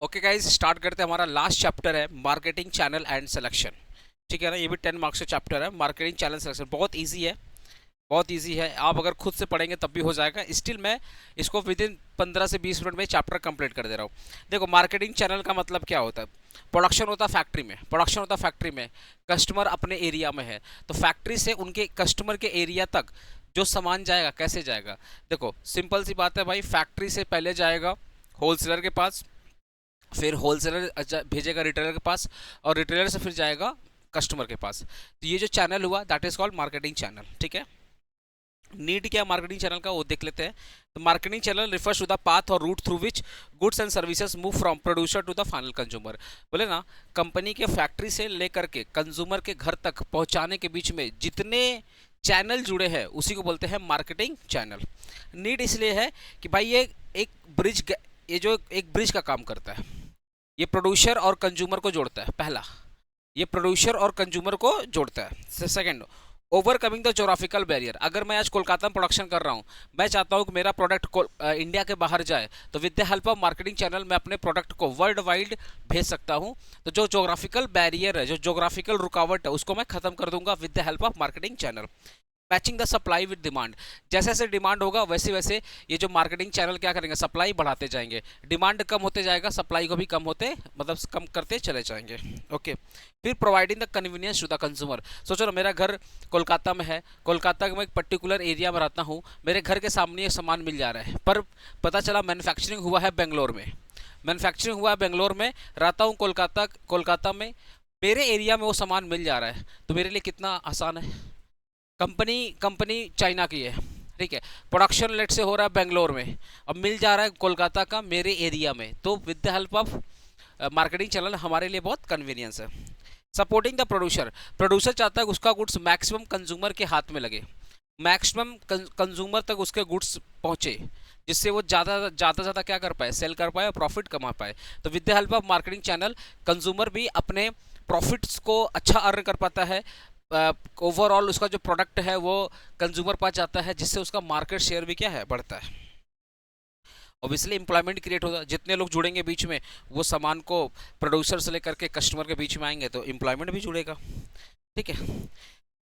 Okay guys, start करते हैं। हमारा लास्ट चैप्टर है मार्केटिंग चैनल एंड सिलेक्शन। ठीक है ना, ये भी 10 मार्क्स का चैप्टर है। मार्केटिंग चैनल सिलेक्शन बहुत इजी है, बहुत इजी है। आप अगर खुद से पढ़ेंगे तब भी हो जाएगा। स्टिल मैं इसको विद इन 15 से 20 मिनट में चैप्टर कंप्लीट कर दे रहा हूँ। देखो, मार्केटिंग चैनल का मतलब क्या होता है। प्रोडक्शन होता है फैक्ट्री में, प्रोडक्शन होता है फैक्ट्री में, कस्टमर अपने एरिया में है, तो फैक्ट्री से उनके कस्टमर के एरिया तक जो सामान जाएगा कैसे जाएगा। देखो सिंपल सी बात है भाई, फैक्ट्री से पहले जाएगा होलसेलर के पास, फिर होलसेलर भेजेगा रिटेलर के पास, और रिटेलर से फिर जाएगा कस्टमर के पास। तो ये जो चैनल हुआ that is called marketing channel. ठीक है, नीड क्या मार्केटिंग चैनल का वो देख लेते हैं। तो marketing channel refers to the path और route through which goods and services move from producer to the final consumer. बोले ना, कंपनी के फैक्ट्री से लेकर के कंज्यूमर के घर तक पहुंचाने के बीच में जितने चैनल जुड़े हैं उसी को बोलते हैं मार्केटिंग चैनल। नीड इसलिए है कि भाई ये एक ब्रिज, ये जो एक ब्रिज का काम करता है, ये प्रोड्यूसर और कंज्यूमर को जोड़ता है। पहला, ये प्रोड्यूसर और कंज्यूमर को जोड़ता है। Second, overcoming the geographical barrier. अगर मैं आज कोलकाता में प्रोडक्शन कर रहा हूँ, मैं चाहता हूँ कि मेरा प्रोडक्ट इंडिया के बाहर जाए, तो with the help of marketing channel मैं अपने प्रोडक्ट को वर्ल्ड वाइड भेज सकता हूँ। तो जो जोग्राफिकल बैरियर है, जो जोग्राफिकल रुकावट है, उसको मैं खत्म कर दूंगा with the help of marketing channel. Matching the supply with demand. जैसे जैसे डिमांड होगा वैसे वैसे ये जो मार्केटिंग चैनल क्या करेंगे, सप्लाई बढ़ाते जाएंगे। डिमांड कम होते जाएगा, सप्लाई को भी कम होते, मतलब कम करते चले जाएंगे। ओके, फिर providing the convenience to the consumer. सोचो ना, मेरा घर कोलकाता में है, कोलकाता में एक पर्टिकुलर एरिया में रहता हूँ, मेरे घर के सामने ये सामान मिल जा रहा है, पर पता चला मैन्युफैक्चरिंग हुआ है बेंगलोर में, मैन्युफैक्चरिंग हुआ है बेंगलोर में, रहता हूँ कोलकाता, कोलकाता में मेरे एरिया में वो सामान मिल जा रहा है, तो मेरे लिए कितना आसान है। कंपनी कंपनी चाइना की है, ठीक है, प्रोडक्शन लेट से हो रहा है बेंगलोर में, अब मिल जा रहा है कोलकाता का मेरे एरिया में, तो with the help of marketing channel हमारे लिए बहुत कन्वीनियंस है। Supporting the producer. प्रोड्यूसर चाहता है उसका गुड्स मैक्सिमम कंज्यूमर के हाथ में लगे, मैक्सिमम कंज्यूमर तक उसके गुड्स पहुंचे, जिससे वो ज़्यादा क्या कर पाए, सेल कर पाए और प्रॉफिट कमा पाए। तो with the help of marketing channel consumer भी अपने प्रॉफिट्स को अच्छा अर्न कर पाता है, ओवरऑल उसका जो प्रोडक्ट है वो कंज्यूमर पास जाता है, जिससे उसका मार्केट शेयर भी क्या है, बढ़ता है। ऑब्वियसली एम्प्लॉयमेंट क्रिएट होता है, जितने लोग जुड़ेंगे बीच में, वो सामान को प्रोड्यूसर से लेकर के कस्टमर के बीच में आएंगे, तो एम्प्लॉयमेंट भी जुड़ेगा। ठीक है,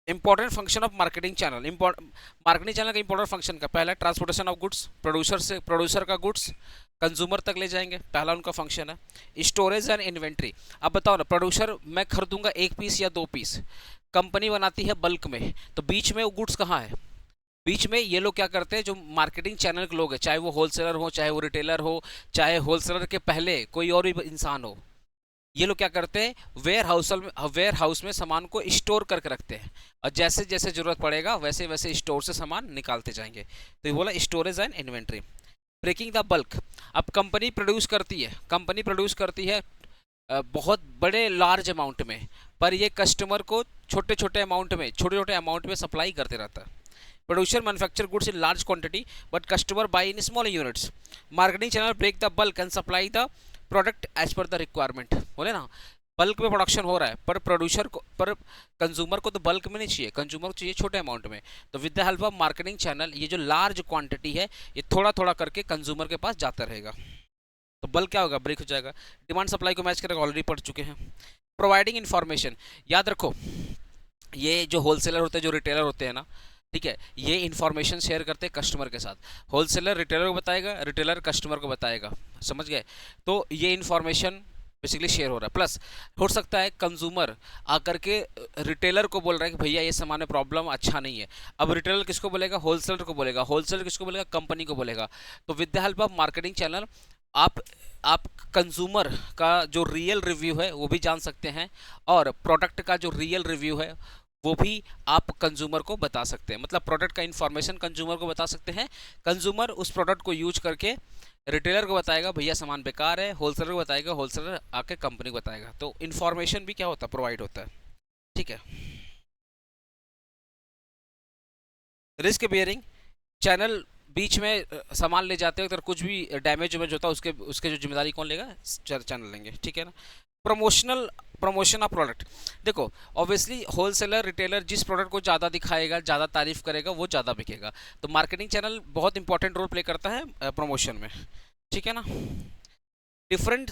important function of marketing channel. Marketing channel का इंपॉर्टेंट फंक्शन का पहला, ट्रांसपोर्टेशन ऑफ गुड्स, प्रोड्यूसर का गुड्स कंज्यूमर तक ले जाएंगे, पहला उनका फंक्शन है। Storage and inventory. अब बताओ ना, प्रोड्यूसर मैं खरीदूंगा 1 पीस या 2 पीस, कंपनी बनाती है बल्क में, तो बीच में वो गुड्स कहाँ है, बीच में ये लोग क्या करते हैं, जो मार्केटिंग चैनल के लोग हैं, चाहे वो होलसेलर हो, चाहे वो रिटेलर हो, चाहे होलसेलर के पहले कोई और भी इंसान हो, ये लोग क्या करते हैं, वेयर हाउस में सामान को स्टोर करके रखते हैं, और जैसे जैसे जरूरत पड़ेगा वैसे वैसे स्टोर से सामान निकालते जाएंगे। तो ये बोला storage and inventory. Breaking the bulk. अब कंपनी प्रोड्यूस करती है, बहुत बड़े लार्ज अमाउंट में, पर ये कस्टमर को छोटे छोटे अमाउंट में सप्लाई करते रहता है। Producer manufacture goods in large quantity but customer buy in small units. Marketing channel break the bulk and supply the product as per the requirement. बोले ना, बल्क में प्रोडक्शन हो रहा है, पर कंज्यूमर को तो बल्क में नहीं चाहिए, कंज्यूमर को चाहिए छोटे अमाउंट में। तो with the help of marketing channel ये जो लार्ज क्वांटिटी है, ये थोड़ा थोड़ा करके कंज्यूमर के पास जाता रहेगा, तो बल्क क्या होगा, ब्रेक हो जाएगा। डिमांड सप्लाई को मैच करेगा, ऑलरेडी पढ़ चुके हैं। Providing information. याद रखो, ये जो होलसेलर होते हैं, जो रिटेलर होते हैं ना, ठीक है, ये इन्फॉर्मेशन शेयर करते हैं कस्टमर के साथ। होलसेलर रिटेलर को बताएगा, रिटेलर कस्टमर को बताएगा, समझ गए। तो ये इन्फॉर्मेशन बेसिकली शेयर हो रहा है। प्लस हो सकता है कंज्यूमर आकर के रिटेलर को बोल रहा है कि भैया ये सामान में प्रॉब्लम अच्छा नहीं है, अब रिटेलर किसको बोलेगा, होलसेलर को बोलेगा, होलसेलर किसको बोलेगा, कंपनी को बोलेगा। तो with the help of marketing channel आप कंज्यूमर का जो रियल रिव्यू है वो भी जान सकते हैं, और प्रोडक्ट का जो रियल रिव्यू है वो भी आप कंज्यूमर को बता सकते हैं। मतलब प्रोडक्ट का इंफॉर्मेशन कंज्यूमर को बता सकते हैं, कंज्यूमर उस प्रोडक्ट को यूज करके रिटेलर को बताएगा भैया सामान बेकार है, होलसेलर को बताएगा, होलसेलर आके कंपनी को बताएगा। तो इन्फॉर्मेशन भी क्या होता है, प्रोवाइड होता है। ठीक है, रिस्क बेयरिंग। चैनल बीच में सामान ले जाते हो, अगर कुछ भी डैमेज वेमेज होता है, उसके उसके जो जिम्मेदारी कौन लेगा, चैनल लेंगे। ठीक है ना। Promotion of product. देखो ऑब्वियसली होलसेलर रिटेलर जिस प्रोडक्ट को ज़्यादा दिखाएगा, ज़्यादा तारीफ करेगा, वो ज़्यादा बिकेगा। तो मार्केटिंग चैनल बहुत इंपॉर्टेंट रोल प्ले करता है प्रमोशन में। ठीक है ना। Different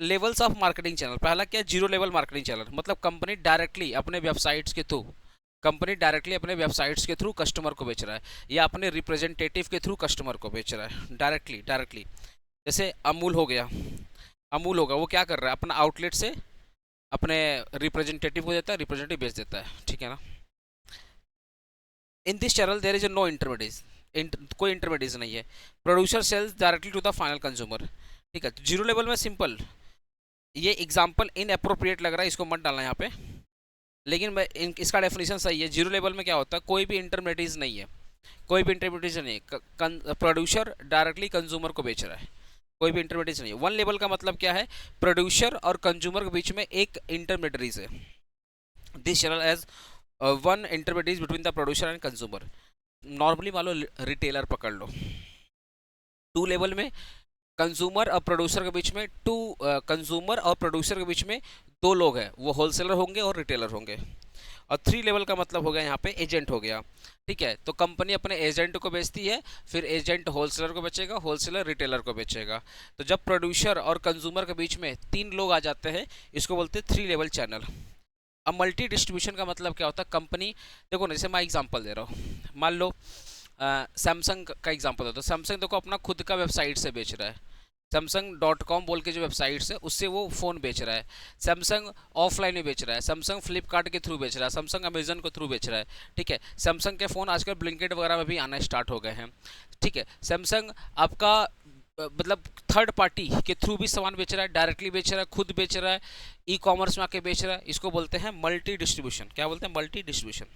levels of marketing channel, पहला क्या है, जीरो लेवल मार्केटिंग चैनल, मतलब कंपनी डायरेक्टली अपने वेबसाइट्स के थ्रू, कंपनी डायरेक्टली अपने वेबसाइट्स के थ्रू कस्टमर को बेच रहा है, या अपने रिप्रेजेंटेटिव के थ्रू कस्टमर को बेच रहा है डायरेक्टली डायरेक्टली। जैसे अमूल हो गया, अमूल होगा, वो क्या कर रहा है, अपना आउटलेट से अपने रिप्रेजेंटेटिव को देता है, रिप्रेजेंटेटिव बेच देता है, ठीक है ना। In this channel there is no intermediate, कोई इंटरमीडिएट नहीं है। Producer sells directly to the final consumer, ठीक है। तो जीरो लेवल में सिंपल, ये एग्जाम्पल इन अप्रोप्रिएट लग रहा है, इसको मत डालना यहाँ पे, लेकिन मैं इसका डेफिनेशन सही है। जीरो लेवल में क्या होता है, कोई भी इंटरमीडिएट नहीं है, कोई भी इंटरमीडिएट नहीं है, प्रोड्यूसर डायरेक्टली कंज्यूमर को बेच रहा है, कोई भी इंटरमीडिएट नहीं है। वन लेवल का मतलब क्या है, प्रोड्यूसर और कंज्यूमर के बीच में एक इंटरमीडिएट है। This channel has one intermediate between the producer and consumer. Normally मान लो रिटेलर पकड़ लो, टू लेवल में कंज्यूमर और प्रोड्यूसर के बीच में कंज्यूमर और प्रोड्यूसर के बीच में दो लोग हैं, वो होलसेलर होंगे और रिटेलर होंगे। और थ्री लेवल का मतलब हो गया यहाँ पे एजेंट हो गया, ठीक है। तो कंपनी अपने एजेंट को बेचती है, फिर एजेंट होलसेलर को बेचेगा, होलसेलर रिटेलर को बेचेगा। तो जब प्रोड्यूसर और कंज्यूमर के बीच में तीन लोग आ जाते हैं, इसको बोलते हैं थ्री लेवल चैनल। अब मल्टी डिस्ट्रीब्यूशन का मतलब क्या होता है, कंपनी, देखो ना, जैसे मैं एग्जांपल दे रहा हूँ, मान लो सैमसंग का एग्जांपल होता है। सैमसंग देखो अपना खुद का वेबसाइट से बेच रहा है, सैमसंग.com बोल के जो वेबसाइट्स है उससे वो फ़ोन बेच रहा है। सैमसंग ऑफलाइन में बेच रहा है, सैमसंग फ्लिपकार्ट के थ्रू बेच रहा है, सैमसंग अमेजन के थ्रू बेच रहा है, ठीक है। सैमसंग के फ़ोन आजकल ब्लिंकिट वगैरह में भी आना स्टार्ट हो गए हैं, ठीक है। सैमसंग आपका मतलब थर्ड पार्टी के थ्रू भी सामान बेच रहा है, डायरेक्टली बेच रहा है, खुद बेच रहा है, ई कॉमर्स में आके बेच रहा है। इसको बोलते हैं मल्टी डिस्ट्रीब्यूशन। क्या बोलते हैं, मल्टी डिस्ट्रीब्यूशन।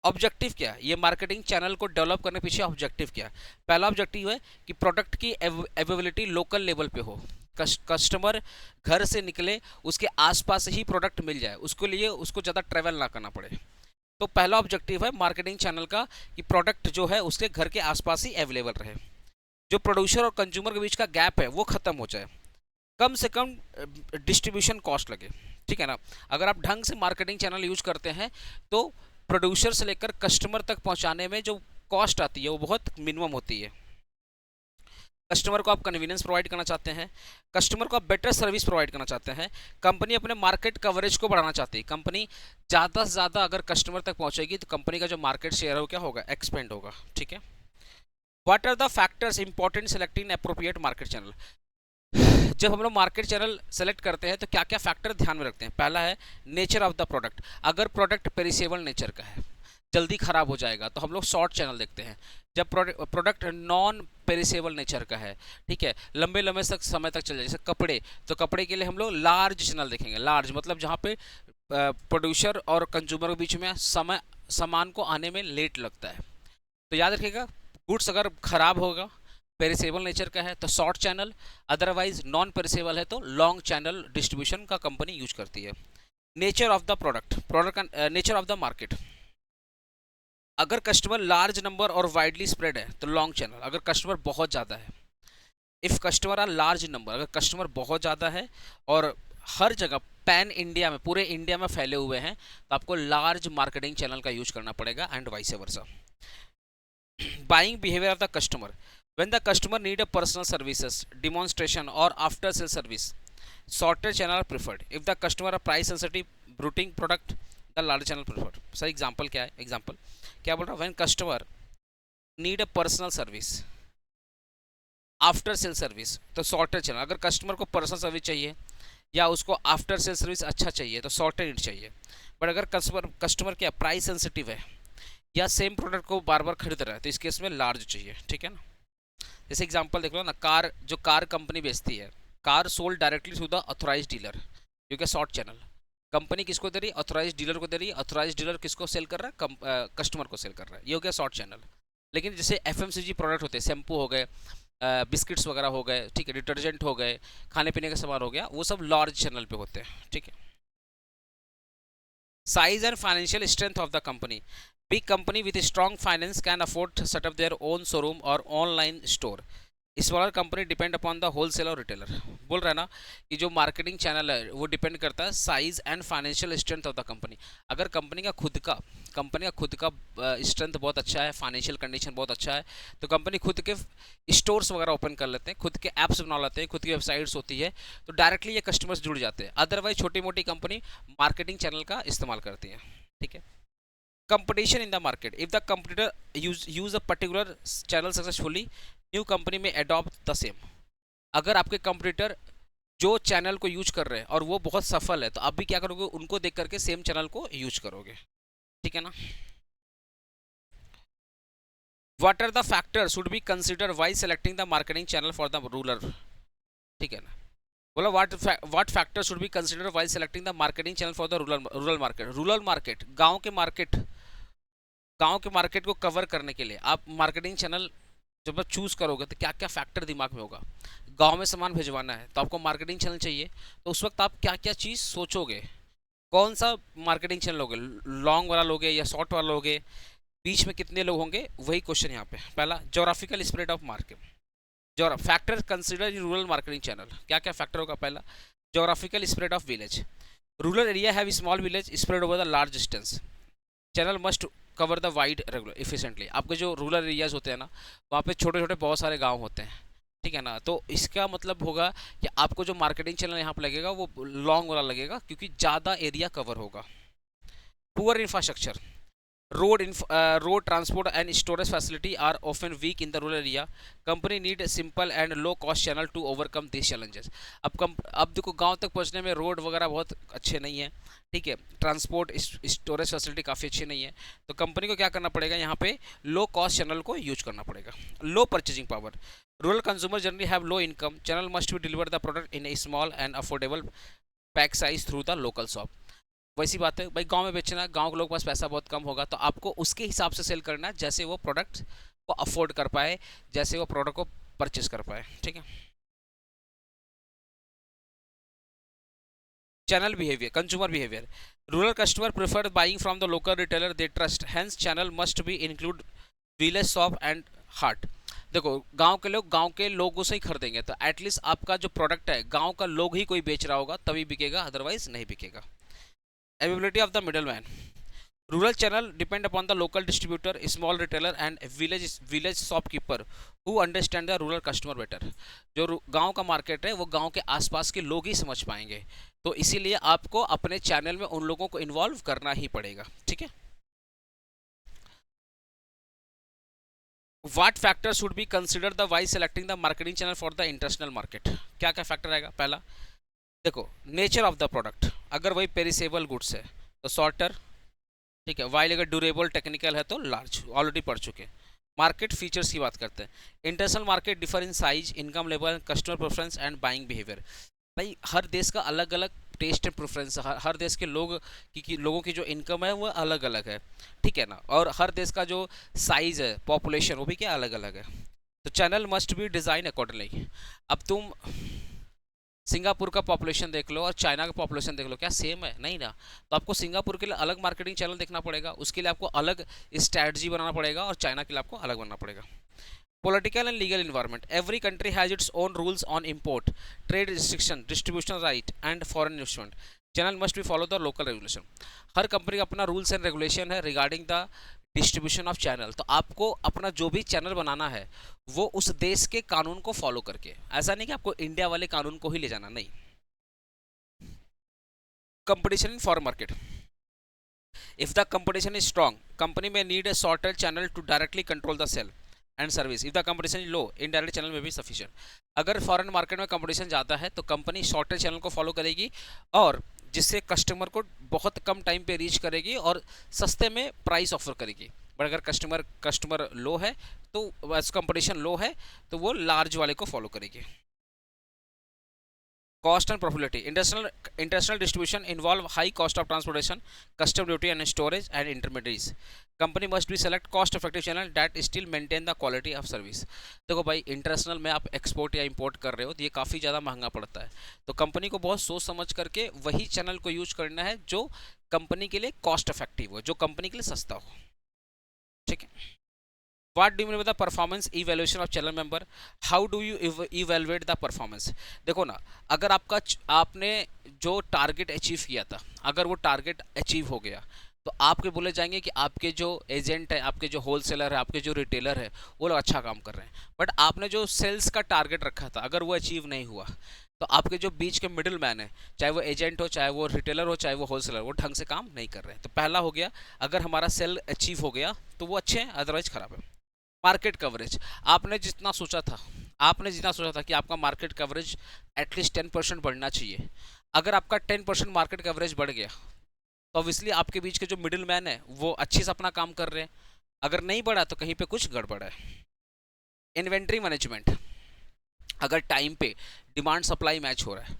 ऑब्जेक्टिव क्या है, ये मार्केटिंग चैनल को डेवलप करने पीछे ऑब्जेक्टिव क्या है। पहला ऑब्जेक्टिव है कि प्रोडक्ट की अवेलेबिलिटी लोकल लेवल पे हो, कस्टमर घर से निकले उसके आसपास ही प्रोडक्ट मिल जाए, उसके लिए उसको ज़्यादा ट्रैवल ना करना पड़े। तो पहला ऑब्जेक्टिव है मार्केटिंग चैनल का कि प्रोडक्ट जो है उसके घर के आसपास ही अवेलेबल रहे, जो प्रोड्यूसर और कंज्यूमर के बीच का गैप है वो ख़त्म हो जाए, कम से कम डिस्ट्रीब्यूशन कॉस्ट लगे, ठीक है ना। अगर आप ढंग से मार्केटिंग चैनल यूज करते हैं तो प्रोड्यूसर से लेकर कस्टमर तक पहुंचाने में जो कॉस्ट आती है वो बहुत मिनिमम होती है। कस्टमर को आप कन्वीनियंस प्रोवाइड करना चाहते हैं, कस्टमर को आप बेटर सर्विस प्रोवाइड करना चाहते हैं, कंपनी अपने मार्केट कवरेज को बढ़ाना चाहती है। कंपनी ज़्यादा से ज़्यादा अगर कस्टमर तक पहुंचेगी तो कंपनी का जो मार्केट शेयर है वो क्या होगा, एक्सपेंड होगा, ठीक है। What are the factors important selecting appropriate market channel. जब हम लोग मार्केट चैनल सेलेक्ट करते हैं तो क्या क्या फैक्टर ध्यान में रखते हैं। पहला है नेचर ऑफ द प्रोडक्ट, अगर प्रोडक्ट पेरिसेबल नेचर का है, जल्दी खराब हो जाएगा, तो हम लोग शॉर्ट चैनल देखते हैं। जब प्रोडक्ट नॉन पेरिसेबल नेचर का है, ठीक है, लंबे लंबे तक समय तक चल जाए, जैसे कपड़े, तो कपड़े के लिए हम लोग लार्ज चैनल देखेंगे। लार्ज मतलब जहाँ पे प्रोड्यूसर और कंज्यूमर के बीच में सामान को आने में लेट लगता है। तो याद रखिएगा, गुड्स अगर खराब होगा, पेरिसेबल नेचर का है तो short channel, otherwise non perishable है तो लॉन्ग चैनल डिस्ट्रीब्यूशन का कंपनी यूज करती है। नेचर ऑफ द प्रोडक्ट का नेचर ऑफ द मार्केट, अगर कस्टमर लार्ज नंबर और वाइडली स्प्रेड है तो लॉन्ग चैनल। अगर कस्टमर बहुत ज़्यादा है, if customer are large number, अगर कस्टमर बहुत ज़्यादा है और हर जगह पैन इंडिया में, पूरे इंडिया में फैले हुए हैं, तो आपको लार्ज मार्केटिंग चैनल का यूज करना पड़ेगा and vice versa. Buying behaviour of the customer, when the customer need a personal services, demonstration or after sale service, shorter channel are preferred. If the customer are price sensitive, routing product, the larger channel preferred. Sir example क्या है, example क्या बोल रहा है, when customer need a personal service, after sale service, तो shorter channel. अगर customer को personal service चाहिए या उसको आफ्टर सेल सर्विस अच्छा चाहिए तो शॉर्टर नीड चाहिए। बट अगर कस्टमर क्या प्राइस सेंसिटिव है या सेम प्रोडक्ट को बार बार खरीद रहा है तो इस केस में लार्ज चाहिए, ठीक है ना। जैसे एग्जांपल देख लो ना, जो कार कंपनी बेचती है, car sold directly to the authorised dealer, जो कि शॉर्ट चैनल। कंपनी किसको दे रही है, ऑथराइज डीलर को दे रही है, ऑथराइज डीलर किसको सेल कर रहा है, कस्टमर को सेल कर रहा है, ये हो गया शॉर्ट चैनल। लेकिन जैसे FMCG प्रोडक्ट होते हैं, शैम्पू हो गए, बिस्किट्स वगैरह हो गए, ठीक है, डिटर्जेंट हो गए, खाने पीने का सामान हो गया, वो सब लार्ज चैनल पे होते हैं, ठीक है। Size and financial strength of the company, big company with a strong finance can afford to set up their own showroom or online store. Smaller company depend upon the wholesaler और retailer. बोल रहा है ना कि जो marketing channel है वो depend करता है size and financial strength of the company. अगर कंपनी का खुद का स्ट्रेंथ बहुत अच्छा है, फाइनेंशियल कंडीशन बहुत अच्छा है, तो कंपनी खुद के स्टोर्स वगैरह ओपन कर लेते हैं, खुद के ऐप्स बना लेते हैं, खुद की वेबसाइट्स होती है, तो डायरेक्टली ये कस्टमर्स जुड़ जाते हैं। अदरवाइज छोटी मोटी कंपनी मार्केटिंग चैनल का इस्तेमाल करती है। ठीक है। competition in the market, if the competitor use a particular channel successfully, new company may adopt the same। अगर आपके कंपटीटर जो चैनल को यूज कर रहे हैं और वो बहुत सफल है, तो आप भी क्या करोगे, उनको देख करके सेम चैनल को यूज करोगे। ठीक है ना। What are the factor should be consider while selecting the marketing channel for the rural. ठीक है ना। बोला what factor should be consider while selecting the marketing channel for the rural market. गांव के मार्केट को कवर करने के लिए आप मार्केटिंग चैनल जब आप चूज करोगे तो क्या क्या फैक्टर दिमाग में होगा। गांव में सामान भिजवाना है तो आपको मार्केटिंग चैनल चाहिए, तो उस वक्त आप क्या क्या चीज़ सोचोगे, कौन सा मार्केटिंग चैनल लोगे, लॉन्ग वाला लोगे या शॉर्ट वाला लोगे, बीच में कितने लोग होंगे, वही क्वेश्चन यहाँ पे। पहला, जोग्राफिकल स्प्रेड ऑफ मार्केट। जो factor consider in rural marketing channel, क्या क्या फैक्टर होगा। पहला, geographical spread of village. Rural area have small village spread over the large distance. Channel must cover the wide regular efficiently. आपके जो rural areas होते हैं ना, वहाँ पे छोटे छोटे बहुत सारे गांव होते हैं। ठीक है ना। तो इसका मतलब होगा कि आपको जो मार्केटिंग चैनल यहाँ पे लगेगा वो लॉन्ग वाला लगेगा, क्योंकि ज़्यादा एरिया कवर होगा। Poor infrastructure, road transport and storage facility are often weak in the rural area. Company need a simple and low cost channel to overcome these challenges। अब देखो गांव तक पहुंचने में रोड वगैरह बहुत अच्छे नहीं है। ठीक है। ट्रांसपोर्ट स्टोरेज फैसिलिटी काफ़ी अच्छी नहीं है, तो कंपनी को क्या करना पड़ेगा, यहाँ पे लो कॉस्ट चैनल को यूज करना पड़ेगा। Low purchasing power, rural consumer generally have low income, channel must be deliver the product in a small and affordable pack size through the local shop. वैसी बात है भाई, गांव में बेचना है, गांव के लोग पास पैसा बहुत कम होगा, तो आपको उसके हिसाब से सेल करना है जैसे वो प्रोडक्ट को अफोर्ड कर पाए, जैसे वो प्रोडक्ट को परचेस कर पाए। ठीक है। Channel behaviour, consumer behaviour, rural customer prefer buying from the local retailer they trust, hence channel must be include village shop and heart. देखो गांव के लोग गांव के लोगों से ही खरीदेंगे, तो एटलीस्ट आपका जो प्रोडक्ट है गांव का लोग ही कोई बेच रहा होगा तभी बिकेगा, अदरवाइज नहीं बिकेगा। Availability of the middleman, rural channel depend upon the local distributor, small retailer and village shopkeeper who understand the rural customer better। जो गांव का मार्केट है वो गांव के आसपास के लोग ही समझ पाएंगे, तो इसीलिए आपको अपने चैनल में उन लोगों को इन्वॉल्व करना ही पड़ेगा। ठीक है। What factor should be considered the while selecting the marketing channel for the international market। क्या क्या फैक्टर आएगा। पहला, देखो नेचर ऑफ द प्रोडक्ट, अगर वही पेरिसेबल गुड्स है तो शॉर्टर। ठीक है। वाइल अगर ड्यूरेबल टेक्निकल है तो लार्ज, ऑलरेडी पढ़ चुके। मार्केट फीचर्स की बात करते हैं। International market differ in size, income level, customer preference and buying behaviour. भाई हर देश का अलग अलग टेस्ट एंड प्रेफरेंस, हर देश के लोगों की जो इनकम है वो अलग अलग है। ठीक है ना। और हर देश का जो साइज है, पॉपुलेशन, वो भी क्या अलग अलग है। तो channel must B design accordingly. अब तुम सिंगापुर का पॉपुलेशन देख लो और चाइना का पॉपुलेशन देख लो, क्या सेम है? नहीं ना। तो आपको सिंगापुर के लिए अलग मार्केटिंग चैनल देखना पड़ेगा, उसके लिए आपको अलग स्ट्रैटेजी बनाना पड़ेगा, और चाइना के लिए आपको अलग बनना पड़ेगा। Political and legal environment, every country has its own rules on import, trade restriction, distribution right and foreign investment. Channel must B follow the local regulation. Her company का अपना रूल्स एंड रेगुलेशन है regarding the distribution of channel. तो आपको अपना जो भी channel बनाना है वो उस देश के कानून को फॉलो करके, ऐसा नहीं कि आपको इंडिया वाले कानून को ही ले जाना, नहीं। Competition in foreign market, if the competition is strong, company may need a shorter channel to directly control the sale and service। if the competition is low, indirect channel may be sufficient। अगर foreign market में competition ज़्यादा है तो company shorter channel को follow करेगी, और जिससे customer को बहुत कम टाइम पे रीच करेगी और सस्ते में प्राइस ऑफर करेगी। बट अगर कस्टमर लो है तो कंपटीशन लो है तो वो लार्ज वाले को फॉलो करेगी। Cost and profitability, international distribution involve high cost of transportation, custom duty and storage and intermediates. Company must B select cost effective channel that still maintain the quality of service. देखो भाई international में आप export या import कर रहे हो तो ये काफ़ी ज़्यादा महंगा पड़ता है, तो कंपनी को बहुत सोच समझ करके वही चैनल को यूज करना है जो कंपनी के लिए कॉस्ट इफेक्टिव हो, जो कंपनी के लिए सस्ता हो। ठीक है। What do you mean by the performance evaluation of channel member, how do you evaluate the performance. देखो ना, अगर आपने जो टारगेट अचीव किया था, अगर वो टारगेट अचीव हो गया तो आपके बोले जाएंगे कि आपके जो एजेंट है, आपके जो होलसेलर है, आपके जो रिटेलर है, वो लोग अच्छा काम कर रहे हैं। बट आपने जो सेल्स का टारगेट रखा था, अगर वो अचीव नहीं हुआ तो आपके जो बीच के मिडिल मैन है, चाहे वो एजेंट हो, चाहे वो रिटेलर हो, चाहे वो होलसेलर, वो ढंग से काम नहीं कर रहे हैं। तो पहला हो गया, अगर हमारा सेल अचीव हो गया तो वो अच्छे हैं, अदरवाइज खराब है। मार्केट कवरेज, आपने जितना सोचा था कि आपका मार्केट कवरेज एटलीस्ट 10% बढ़ना चाहिए। अगर आपका 10% मार्केट कवरेज बढ़ गया तो ऑब्वियसली आपके बीच के जो मिडिल मैन है वो अच्छे से अपना काम कर रहे हैं। अगर नहीं बढ़ा तो कहीं पे कुछ गड़बड़ है। इन्वेंट्री मैनेजमेंट, अगर टाइम पे डिमांड सप्लाई मैच हो रहा है,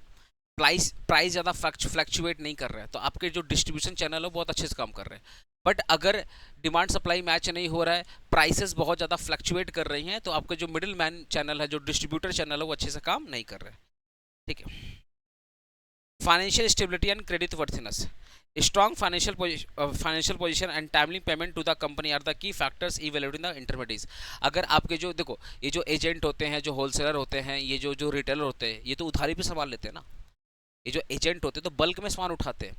प्राइस ज़्यादा फ्लक्चुएट नहीं कर रहा है, तो आपके जो डिस्ट्रीब्यूशन चैनल है बहुत अच्छे से काम कर रहे हैं। बट अगर डिमांड सप्लाई मैच नहीं हो रहा है, प्राइसेस बहुत ज़्यादा फ्लक्चुएट कर रही हैं, तो आपके जो मिडिल मैन चैनल है, जो डिस्ट्रीब्यूटर चैनल है, वो अच्छे से काम नहीं कर रहे हैं। ठीक है। Financial stability and creditworthiness, strong financial position and timely payment to the company are the key factors evaluating the intermediates. अगर आपके जो देखो, ये जो एजेंट होते हैं, जो होलसेलर होते हैं, ये जो रिटेलर होते हैं, ये तो उधारी पे सामान लेते हैं ना। ये जो एजेंट होते हैं तो बल्क में सामान उठाते हैं,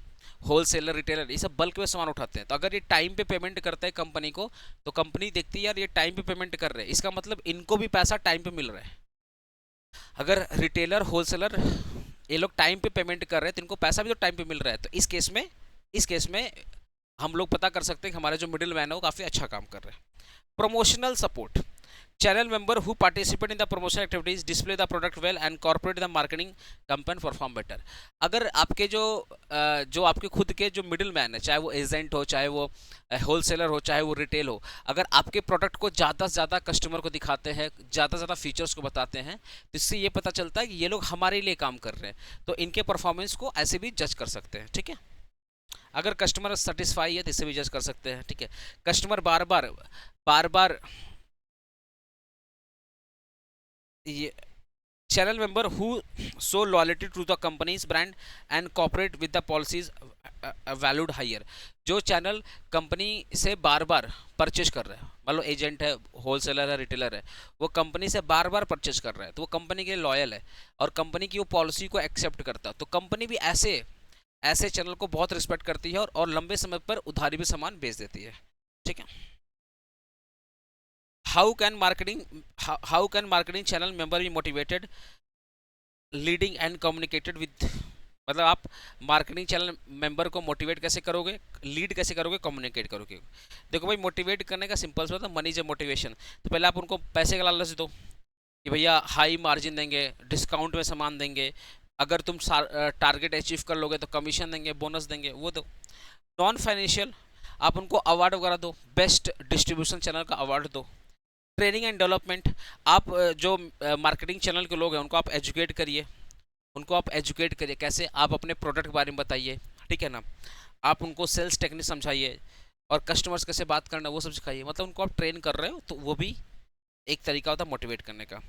होलसेलर रिटेलर ये सब बल्क में सामान उठाते हैं। तो अगर ये टाइम पे पेमेंट करते हैं कंपनी को, तो कंपनी देखती है यार ये टाइम पे पेमेंट कर रहे हैं, इसका मतलब इनको भी पैसा टाइम पे मिल रहा है। अगर रिटेलर होलसेलर ये लोग टाइम पे पेमेंट कर रहे हैं तो इनको पैसा भी तो टाइम पे मिल रहा है। तो इस केस में हम लोग पता कर सकते हैं कि हमारे जो मिडिल मैन है वो काफ़ी अच्छा काम कर रहे हैं। Promotional support, channel member who participate in the promotion activities display the product well and corporate the marketing campaign perform better। अगर आपके जो आपके खुद के जो मिडिल मैन है, चाहे वो एजेंट हो, चाहे वो होलसेलर हो, चाहे वो रिटेल हो, अगर आपके प्रोडक्ट को ज़्यादा से ज़्यादा कस्टमर को दिखाते हैं, ज़्यादा से ज़्यादा फीचर्स को बताते हैं, तो इससे ये पता चलता है कि ये लोग हमारे लिए काम कर रहे हैं। तो इनके परफॉर्मेंस को ऐसे भी जज कर सकते हैं। ठीक है। अगर कस्टमर सेटिस्फाई है तो इससे भी जज कर सकते हैं। ठीक है। कस्टमर बार बार ये channel member who show loyalty to the company's brand and cooperate with the policies valued higher। जो चैनल कंपनी से बार बार परचेज कर रहा है, मान लो एजेंट है, होलसेलर है, रिटेलर है, वो कंपनी से बार बार परचेज कर रहा है, तो वो कंपनी के लिए लॉयल है और कंपनी की वो पॉलिसी को एक्सेप्ट करता है, तो कंपनी भी ऐसे चैनल को बहुत रिस्पेक्ट करती है और लंबे समय पर उधारी भी सामान बेच देती है। ठीक है। How can marketing channel member be motivated, leading and communicated with, मतलब आप मार्केटिंग चैनल मेंबर को मोटिवेट कैसे करोगे, लीड कैसे करोगे, कम्युनिकेट करोगे। देखो भाई, मोटिवेट करने का सिंपल सा होता है, मनी इज मोटिवेशन। तो पहले आप उनको पैसे का लालच दो कि भैया हाई मार्जिन देंगे, डिस्काउंट में सामान देंगे, अगर तुम टारगेट अचीव कर लोगे तो कमीशन देंगे, बोनस देंगे, वो दो। नॉन फाइनेंशियल, आप उनको अवार्ड वगैरह दो, बेस्ट डिस्ट्रीब्यूशन चैनल का अवार्ड दो। ट्रेनिंग एंड डेवलपमेंट, आप जो मार्केटिंग चैनल के लोग हैं उनको आप एजुकेट करिए, कैसे, आप अपने प्रोडक्ट के बारे में बताइए। ठीक है ना। आप उनको सेल्स टेक्निक समझाइए और कस्टमर्स कैसे बात करना वो सब सिखाइए। मतलब उनको आप ट्रेन कर रहे हो, तो वो भी एक तरीका होता है मोटिवेट करने का।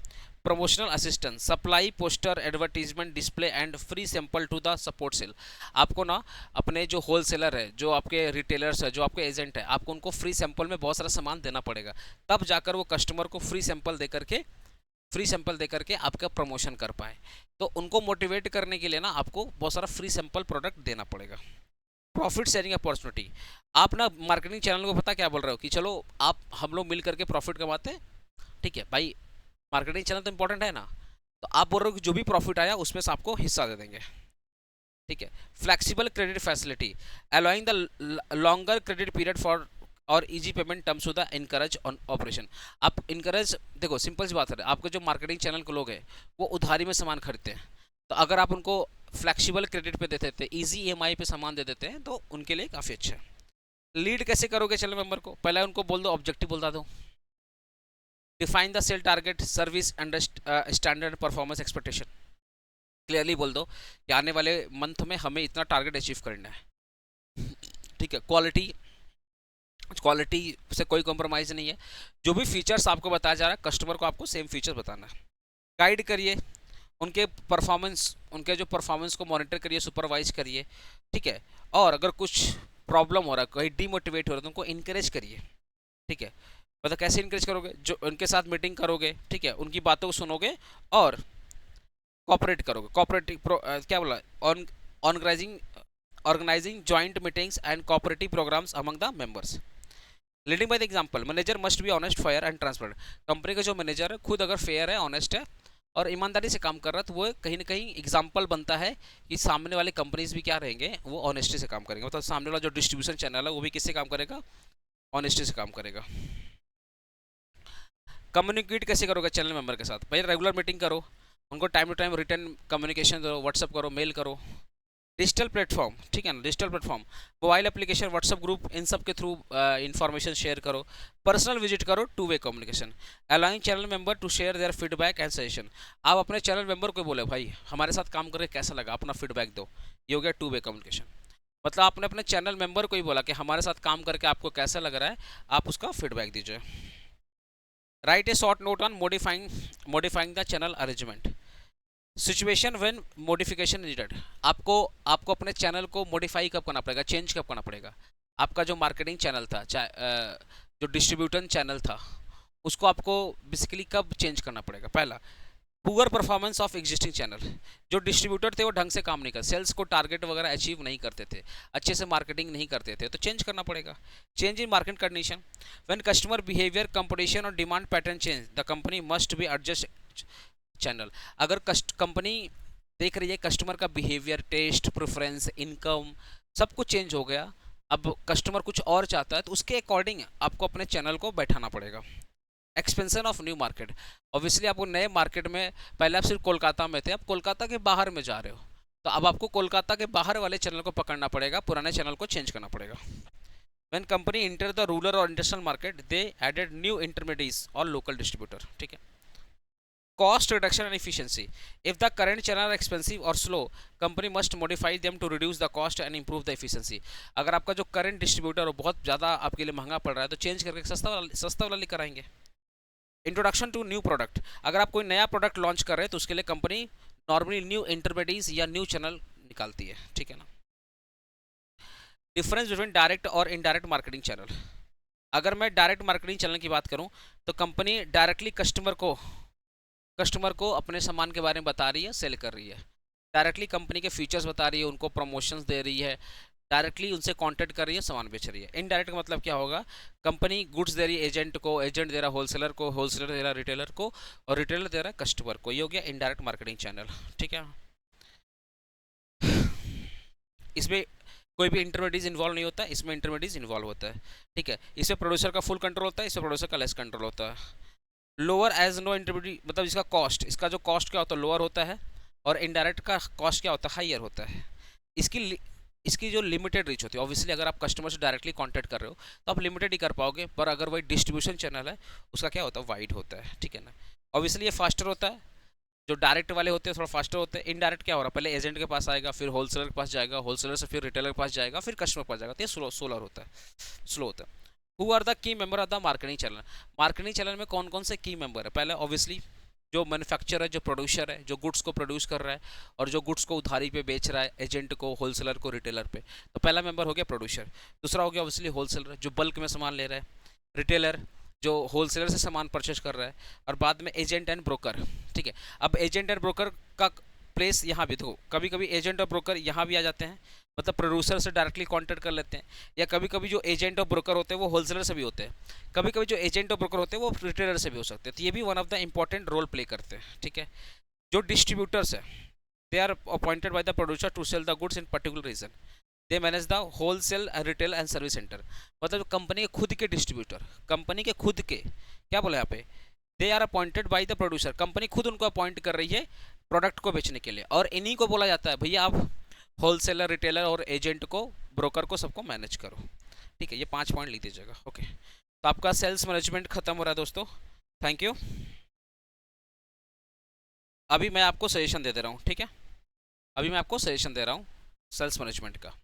Promotional assistance, supply poster, advertisement, display and free sample to the support sale. आपको ना अपने जो होलसेलर है, जो आपके रिटेलर्स है, जो आपके एजेंट है, आपको उनको फ्री सैंपल में बहुत सारा सामान देना पड़ेगा, तब जाकर वो कस्टमर को फ्री सैंपल दे करके आपका प्रमोशन कर पाए। तो उनको मोटिवेट करने के लिए ना आपको बहुत सारा फ्री सैंपल प्रोडक्ट देना पड़ेगा। प्रॉफिट शेयरिंग अपॉर्चुनिटी, आप ना मार्केटिंग चैनल को पता क्या बोल रहे हो कि चलो हम लोग मिल करके प्रॉफिट कमाते हैं। ठीक है भाई, मार्केटिंग चैनल तो इंपॉर्टेंट है ना, तो आप बोल रहे हो कि जो भी प्रॉफिट आया उसमें से आपको हिस्सा दे देंगे। ठीक है। Flexible credit facility, allowing the longer credit period for और easy payment terms to the encourage on operation. आप इनकरेज, देखो सिंपल सी बात है, आपके जो मार्केटिंग चैनल के लोग हैं वो उधारी में सामान खरीदते हैं, तो अगर आप उनको फ्लेक्सिबल क्रेडिट पे दे देते हैं, ईजी EMI पे सामान दे देते हैं, तो उनके लिए काफ़ी अच्छा है। लीड कैसे करोगे चैनल मेंबर को, पहले उनको बोल दो, ऑब्जेक्टिव बता दो, define the sale target, service and standard performance expectation. Clearly बोल दो कि आने वाले मंथ में हमें इतना टारगेट अचीव करना है। ठीक है। क्वालिटी से कोई कॉम्प्रोमाइज़ नहीं है, जो भी फीचर्स आपको बताया जा रहा है कस्टमर को आपको सेम फीचर्स बताना है। गाइड करिए उनके जो परफॉर्मेंस को मॉनिटर करिए, सुपरवाइज करिए। ठीक है। और अगर कुछ प्रॉब्लम हो रहा है, कहीं डीमोटिवेट हो रहा है, तो उनको इनकरेज करिए। ठीक है। मतलब कैसे इंकरेज करोगे, जो उनके साथ मीटिंग करोगे, ठीक है, उनकी बातों को सुनोगे और कॉपरेट करोगे, क्या बोला, on organising organising joint meetings and cooperative programmes among the members. Leading by the example, manager must be honest, fair and transparent. Company का जो मैनेजर है खुद अगर फेयर है, ऑनेस्ट है और ईमानदारी से काम कर रहा है, तो वो कहीं ना कहीं एग्जाम्पल बनता है कि सामने वाले कंपनीज भी क्या रहेंगे, वो ऑनेस्टी से काम करेंगे। मतलब सामने वाला जो डिस्ट्रीब्यूशन चैनल है वो भी किससे काम करेगा, ऑनेस्टी से काम करेगा। कम्युनिकेट कैसे करोगे चैनल मेंबर के साथ, भाई रेगुलर मीटिंग करो, उनको time to time return communication करो, व्हाट्सअप करो, मेल करो। डिजिटल प्लेटफॉर्म, ठीक है ना, digital platform, mobile application, WhatsApp group, इन सब के थ्रू इन्फॉर्मेशन शेयर करो। पर्सनल विजिट करो, two way communication, allowing channel member to share their feedback and suggestion. आप अपने चैनल मेंबर को बोले भाई हमारे साथ काम करके कैसा लगा, अपना फीडबैक दो, ये हो गया टू वे कम्युनिकेशन। मतलब आपने अपने चैनल मेंबर को ही बोला कि हमारे साथ काम करके आपको कैसा लग रहा है, आप उसका फीडबैक दीजिए। Right A short note on modifying the channel arrangement, situation when modification needed. आपको आपको अपने चैनल को मॉडिफाई कब करना पड़ेगा, चेंज कब करना पड़ेगा। आपका जो मार्केटिंग चैनल था, जो डिस्ट्रीब्यूटर चैनल था, उसको आपको बेसिकली कब चेंज करना पड़ेगा। पहला, poor performance of existing channel, जो डिस्ट्रीब्यूटर थे वो ढंग से काम नहीं कर, सेल्स को टारगेट वगैरह अचीव नहीं करते थे, अच्छे से मार्केटिंग नहीं करते थे, तो चेंज करना पड़ेगा। Change in market condition, when customer behaviour, competition और demand pattern change, the company must be adjust channel. अगर कंपनी देख रही है कस्टमर का बिहेवियर, टेस्ट, प्रेफरेंस, इनकम सब कुछ चेंज हो गया, अब कस्टमर कुछ और चाहता है, तो उसके अकॉर्डिंग आपको अपने चैनल को बैठाना पड़ेगा। Expansion of new market, obviously आपको नए मार्केट में, पहले आप सिर्फ कोलकाता में थे, अब कोलकाता के बाहर में जा रहे हो, तो अब आपको कोलकाता के बाहर वाले चैनल को पकड़ना पड़ेगा, पुराने चैनल को चेंज करना पड़ेगा। When company enter the rural और international market, they added new intermediates और लोकल डिस्ट्रीब्यूटर, ठीक है। Cost reduction and efficiency, if the current channel are expensive or slow, company must modify them to reduce the cost and improve the efficiency। अगर आपका जो current distributor हो बहुत ज़्यादा आपके लिए महंगा पड़ रहा है, तो चेंज करके सस्ता वाला लेकर आएंगे। इंट्रोडक्शन टू न्यू प्रोडक्ट, अगर आप कोई नया प्रोडक्ट लॉन्च कर रहे हैं तो उसके लिए कंपनी नॉर्मली न्यू इंटरमीडिएट्स या न्यू चैनल निकालती है, ठीक है ना। डिफरेंस बिटवीन डायरेक्ट और इनडायरेक्ट मार्केटिंग चैनल, अगर मैं डायरेक्ट मार्केटिंग चैनल की बात करूं तो कंपनी डायरेक्टली कस्टमर को अपने सामान के बारे में बता रही है, सेल कर रही है, डायरेक्टली कंपनी के फीचर्स बता रही है, उनको प्रमोशंस दे रही है, डायरेक्टली उनसे कांटेक्ट कर रही है, सामान बेच रही है। इनडायरेक्ट का मतलब क्या होगा, कंपनी गुड्स दे रही है एजेंट को, एजेंट दे रहा होलसेलर को, होलसेलर दे रहा रिटेलर को, और रिटेलर दे रहा कस्टमर को। ये हो गया इनडायरेक्ट मार्केटिंग चैनल, ठीक है। इसमें कोई भी इंटरमीडिएट इन्वॉल्व नहीं होता, इसमें इंटरमीडिएट इन्वॉल्व होता है, ठीक है। इसमें प्रोड्यूसर का फुल कंट्रोल होता है, इसमें प्रोड्यूसर का लेस कंट्रोल होता है। लोअर एज नो इंटरमीडिएट, मतलब इसका कॉस्ट, इसका जो कॉस्ट क्या होता है, लोअर होता है, और इनडायरेक्ट का कॉस्ट क्या होता है, हाइयर होता है। इसकी जो लिमिटेड रीच होती है, ऑब्वियसली अगर आप कस्टमर से डायरेक्टली कांटेक्ट कर रहे हो तो आप लिमिटेड ही कर पाओगे, पर अगर वही डिस्ट्रीब्यूशन चैनल है उसका क्या होता है, वाइड होता है, ठीक है ना। ऑब्वियसली ये फास्टर होता है, जो डायरेक्ट वाले होते हैं थोड़ा फास्टर होते हैं। इनडायरेक्ट क्या हो रहा है, पहले एजेंट के पास आएगा, फिर होलसेलर के पास जाएगा, होलसेलर से फिर रिटेलर के पास जाएगा, फिर कस्टमर के पास जाएगा, तो ये स्लो होता है। Who are the key member of the marketing channel, marketing channel में कौन कौन से की मेंबर है। पहले ऑब्वियसली जो मैन्युफैक्चरर है, जो प्रोड्यूसर है, जो गुड्स को प्रोड्यूस कर रहा है और जो गुड्स को उधारी पे बेच रहा है, एजेंट को, होलसेलर को, रिटेलर पे, तो पहला मेंबर हो गया प्रोड्यूसर। दूसरा हो गया ऑब्वियसली होलसेलर जो बल्क में सामान ले रहा है, रिटेलर जो होलसेलर से सामान परचेज कर रहा है, और बाद में एजेंट एंड ब्रोकर, ठीक है। अब एजेंट एंड ब्रोकर का प्लेस यहाँ भी, देखो कभी कभी एजेंट और ब्रोकर यहाँ भी आ जाते हैं, मतलब प्रोड्यूसर से डायरेक्टली कांटेक्ट कर लेते हैं, या कभी कभी जो एजेंट और ब्रोकर होते हैं वो होलसेलर से भी होते हैं, कभी कभी जो एजेंट और ब्रोकर होते हैं वो रिटेलर से भी हो सकते हैं, तो ये भी one of the important role play करते हैं, ठीक है। जो डिस्ट्रीब्यूटर्स है, they are appointed by the producer to sell the goods in particular region, they manage the wholesale, retail and service centre. मतलब कंपनी के खुद के डिस्ट्रीब्यूटर, कंपनी के खुद के, क्या बोला यहाँ पे, they are appointed by the producer, company खुद उनको अपॉइंट कर रही है प्रोडक्ट को बेचने के लिए, और इन्हीं को बोला जाता है भैया आप होलसेलर, रिटेलर और एजेंट को, ब्रोकर को, सबको मैनेज करो, ठीक है। ये 5 पॉइंट लिख दीजिएगा, ओके। तो आपका सेल्स मैनेजमेंट खत्म हो रहा है दोस्तों, थैंक यू। अभी मैं आपको सजेशन दे रहा हूँ, ठीक है, अभी मैं आपको सजेशन दे रहा हूँ सेल्स मैनेजमेंट का।